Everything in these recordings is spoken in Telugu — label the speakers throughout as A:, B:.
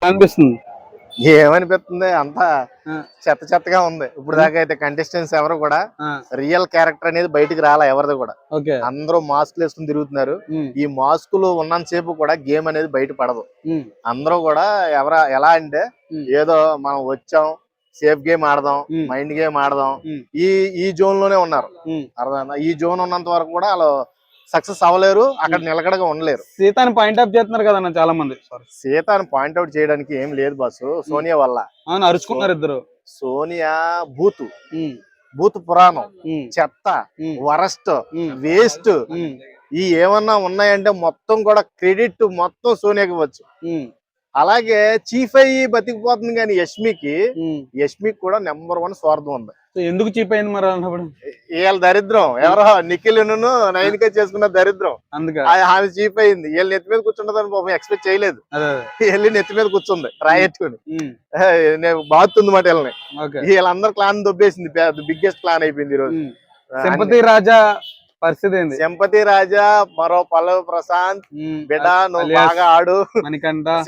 A: అనిపిస్తుంది.
B: ఏమనిపిస్తుంది అంతా చెత్త చెత్తగా ఉంది. ఇప్పుడు దాకా అయితే కంటెస్టెంట్స్ ఎవరు కూడా రియల్ క్యారెక్టర్ అనేది బయటికి రాలా ఎవరిది కూడా. అందరూ మాస్కులు వేసుకుని తిరుగుతున్నారు. ఈ మాస్కులు ఉన్నంత సేపు కూడా గేమ్ అనేది బయట పడదు. అందరూ కూడా ఎలా అంటే ఏదో మనం వచ్చాం సేఫ్ గేమ్ ఆడదాం, మైండ్ గేమ్ ఆడదాం, ఈ జోన్ లోనే ఉన్నారు. అర్థమైందా? ఈ జోన్ ఉన్నంత వరకు కూడా వాళ్ళు సక్సెస్ అవ్వలేరు, అక్కడ నిలకడగా ఉండలేరు.
A: సీతాని పాయింట్ అవుట్ చేస్తున్నారు కదా చాలా మంది.
B: సీతాని పాయింట్ అవుట్ చేయడానికి ఏం లేదు బాసు, సోనియా వల్ల.
A: అరుచుకున్నారు ఇద్దరు.
B: సోనియా బూత్ పురాణం, చెత్త, వరస్ట్, వేస్ట్ ఈ ఏమన్నా ఉన్నాయంటే మొత్తం కూడా క్రెడిట్ మొత్తం సోనియాకి వచ్చు. అలాగే చీఫ్ అయ్యి బతికిపోతుంది కానీ యష్మికి కూడా నెంబర్ 1 స్వార్థం ఉంది.
A: ఎందుకు చీఫ్ అయింది మరి అన్నప్పుడు?
B: వీళ్ళ దరిద్రం ఎవరో నిఖిల్ నైనిక చేసుకున్న దరిద్రం ఆమె చీఫ్ అయింది. వీళ్ళు నెత్తి మీద కూర్చుంటదని పాపం ఎక్స్పెక్ట్ చేయలేదు. వెళ్ళి నెత్తి మీద కూర్చుంది రాయెట్టుకుని బాగుతుంది మాట వీళ్ళని. వీళ్ళందరూ క్లాన్ దొబ్బేసింది, బిగ్గెస్ట్ క్లాన్ అయిపోయింది ఈ రోజు.
A: సింపతి రాజా పరిస్థితి ఏంది?
B: సింపతి రాజా మరో పల్లవి ప్రశాంత్ బిడ్డ నువ్వు బాగా ఆడు.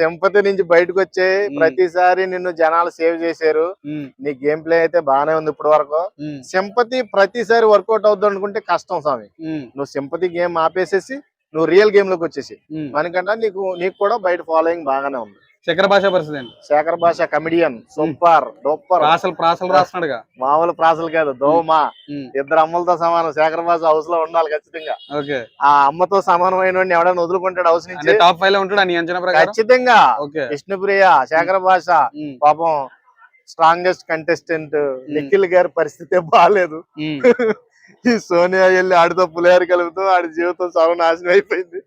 B: సింపతి నుంచి బయటకు వచ్చే ప్రతిసారి నిన్ను జనాలు సేవ్ చేశారు. నీ గేమ్ ప్లే అయితే బాగానే ఉంది ఇప్పటి వరకు. సింపతి ప్రతిసారి వర్కౌట్ అవుతుంది అనుకుంటే కష్టం స్వామి. నువ్వు సింపతి గేమ్ ఆపేసేసి నువ్వు రియల్ గేమ్ లోకి వచ్చేసి మనకంటే నీకు కూడా బయట ఫాలోయింగ్ బాగానే ఉంది.
A: శేఖర్ భాష పరిస్థితి ఏంటి?
B: శేఖర్ భాష కమిడియన్ సూపర్ డూపర్.
A: ప్రాసలు రాస్తున్నాడుగా,
B: మామూలు ప్రాసలు కాదు, దోమా. ఇద్దరు అమ్మలతో సమానం. శేఖర్ భాష హౌస్ లో ఉండాలి ఖచ్చితంగా. ఆ అమ్మతో సమానమైన ఎవడైనా వదులుకుంటాడు హౌస్ నుంచి?
A: టాప్ 5 లో ఉంటాడు
B: ఖచ్చితంగా. విష్ణుప్రియ, శేఖర్ భాష పాపం స్ట్రాంగెస్ట్ కంటెస్టెంట్. నిఖిల్ గారి పరిస్థితి బాగాలేదు. ఈ సోనియా వెళ్ళి ఆడితో పులిహార కలుగుతూ ఆడి జీవితం సర్వనాశనం అయిపోయింది.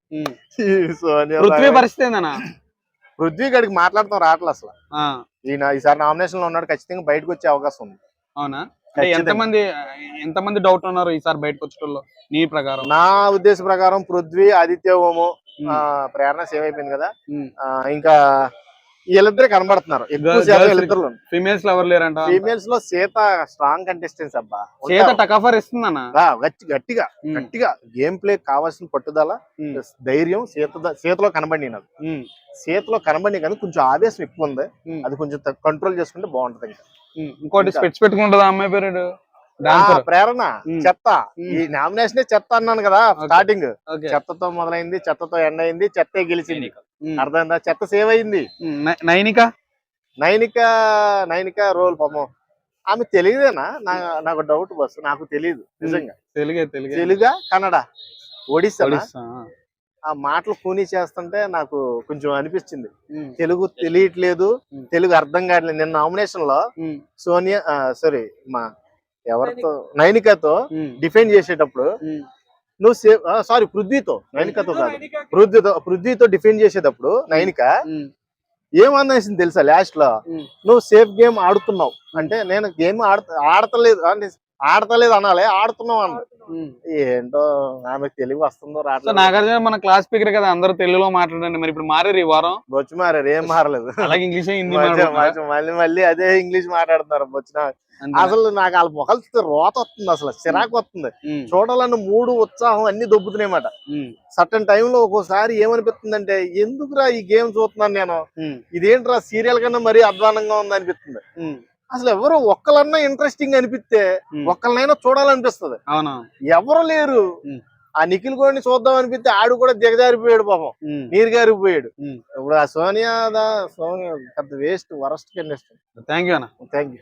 B: ఈ సోనియా
A: పరిస్థితి ఏందన్నా?
B: పృథ్వీ గడికి మాట్లాడతాం రావట్లేదు అసలు. ఈయన ఈసారి నామినేషన్ లో ఉన్నాడు, ఖచ్చితంగా బయటకు వచ్చే అవకాశం ఉంది.
A: అవునా? ఎంతమంది డౌట్ ఉన్నారు ఈసారి బయటకు వచ్చేటోళ్ళు నీ ప్రకారం?
B: నా ఉద్దేశ ప్రకారం పృథ్వీ, ఆదిత్య ఓము, ప్రేరణ సేవ్ అయిపోయింది కదా, ఇంకా వీళ్ళిద్దరే కనబడుతున్నారు.
A: ఫీమేల్స్ ఎవరు లేరంట?
B: ఫీమేల్స్ లో సీత స్ట్రాంగ్ కంటెస్టెన్స్ అబ్బా.
A: సీత టకఫర్ ఇస్తుందన్న
B: గట్టిగా గేమ్ ప్లే కావాల్సిన పట్టుదల, ధైర్యం సీతలో కనబడి. నాకు సీతలో కనబడి కానీ కొంచెం ఆవేశం ఎక్కువ ఉంది. అది కొంచెం కంట్రోల్ చేసుకుంటే బాగుంటది.
A: ఇంకోటి స్పెట్స్ పెట్టుకుంటదా అమ్మాయి పేరు?
B: ప్రేరణ చెత్త. ఈ నామినేషన్ చెత్త అన్నాను కదా స్టార్టింగ్. చెత్తతో మొదలైంది, చెత్తతో ఎండ్ అయింది, చెత్తే గెలిచింది. అర్థమైందా? చెత్త సేవ్ అయింది. నైనిక రోల్ పాపం ఆమె తెలుగుదేనా? నాకు డౌట్ బస్, నాకు తెలియదు నిజంగా. తెలుగా కన్నడ ఒడిస్సా? ఆ మాటలు కూనీ చేస్తుంటే నాకు కొంచెం అనిపించింది తెలుగు తెలియట్లేదు, తెలుగు అర్థం కావట్లేదు. నిన్న నామినేషన్ లో ఎవరితో నైనికతో డిఫెండ్ చేసేటప్పుడు నువ్వు పృథ్వీతో, నైనికతో కాదు, పృథ్వీతో డిఫెండ్ చేసేటప్పుడు నైనిక ఏమనేసింది తెలుసా? లాస్ట్ లో నువ్వు సేఫ్ గేమ్ ఆడుతున్నావు అంటే, నేను గేమ్ ఆడతలేదు అనాలి, ఆడుతున్నావు అన్న. ఏంటో ఆమెకు తెలుగు వస్తుందో రావట్లేదు.
A: నాగార్జున మన క్లాస్ స్పీకర్ కదా, అందరూ తెలుగులో మాట్లాడండి. మరి ఇప్పుడు మారారు, ఈ వారం
B: బొచ్చు మారారు. ఏం మారలేదు,
A: అలాగే ఇంగ్లీష్ హిందీ
B: మళ్ళీ అదే ఇంగ్లీష్ మాట్లాడుతున్నారు బొచ్చిన. అసలు నాకు వాళ్ళ మొక్కలు రోత వస్తుంది, అసలు చిరాకు వస్తుంది. చూడాలన్న మూడు ఉత్సాహం అన్ని దొబ్బుతున్నాయన్నమాట. సర్టన్ టైంలో ఒక్కోసారి ఏమనిపిస్తుందంటే, ఎందుకురా ఈ గేమ్ చూస్తున్నాను నేను, ఇదేంట్రా సీరియల్ కన్నా మరీ అధ్వానంగా ఉంది అనిపిస్తుంది. అసలు ఎవరు ఒక్కలన్నా ఇంట్రెస్టింగ్ అనిపిస్తే ఒక్కలనైనా చూడాలనిపిస్తుంది. ఎవరు లేరు. ఆ నిఖిల్ గోడిని చూద్దాం అనిపిస్తే ఆడు కూడా దిగజారిపోయాడు పాపం, నీరు గారిపోయాడు. ఇప్పుడు ఆ సోనియా పెద్ద waste, worst contestant.
A: Thank you అన్న.
B: Thank you.